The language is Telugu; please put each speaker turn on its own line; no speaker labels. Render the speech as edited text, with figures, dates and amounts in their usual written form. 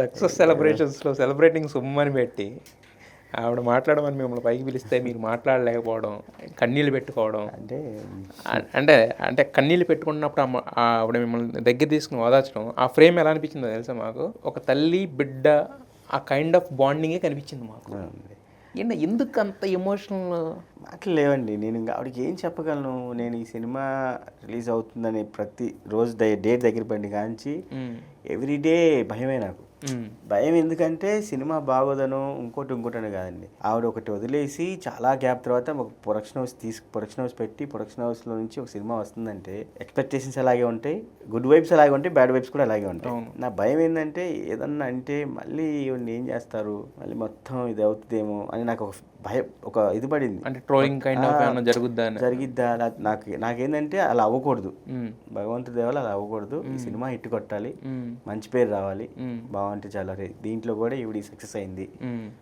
సక్సెస్ సెలబ్రేషన్స్‌లో సెలబ్రేటింగ్ సుమ్మని పెట్టి, ఆవిడ మాట్లాడమని మిమ్మల్ని పైకి పిలిస్తే మీరు మాట్లాడలేకపోవడం, కన్నీళ్లు పెట్టుకోవడం.
అంటే
అంటే అంటే కన్నీళ్లు పెట్టుకున్నప్పుడు ఆవిడ మిమ్మల్ని దగ్గర తీసుకుని ఓదార్చడం, ఆ ఫ్రేమ్ ఎలా అనిపించిందో తెలుసా మాకు? ఒక తల్లి, బిడ్డ ఆ కైండ్ ఆఫ్ బాండింగే కనిపించింది మాకు. ఎందుకు అంత ఎమోషనల్
మాటలు లేవండి. నేను ఇంకా ఆవిడకి ఏం చెప్పగలను? నేను ఈ సినిమా రిలీజ్ అవుతుందని ప్రతి రోజు డేట్ దగ్గర పడింది కాంచి ఎవ్రీడే భయమే నాకు. భయం ఎందుకంటే సినిమా బాగోదనో ఇంకోటని కాదండి. ఆవిడ ఒకటి వదిలేసి చాలా గ్యాప్ తర్వాత ఒక ప్రొడక్షన్ హౌస్ పెట్టి ప్రొడక్షన్ హౌస్లో నుంచి ఒక సినిమా వస్తుందంటే ఎక్స్పెక్టేషన్స్ అలాగే ఉంటాయి, గుడ్ వైబ్స్ అలాగే ఉంటాయి, బ్యాడ్ వైబ్స్ కూడా అలాగే ఉంటాయి. నా భయం ఏంటంటే ఏదన్నా అంటే మళ్ళీ ఇవన్నీ ఏం చేస్తారు, మళ్ళీ మొత్తం ఇది అవుతుందేమో అని నాకు ఒక భయం, ఒక ఇది పడింది.
అంటే ట్రోలింగ్ కైండ్ ఆఫ్ ఏమైనా
జరిగిద్దా నాకేంటంటే అలా అవ్వకూడదు. భగవంతుడి దేవాల అలా అవ్వకూడదు. ఈ సినిమా హిట్ కొట్టాలి, మంచి పేరు రావాలి, బాగుంటే చాలా. దీంట్లో కూడా ఈవిడ సక్సెస్ అయింది.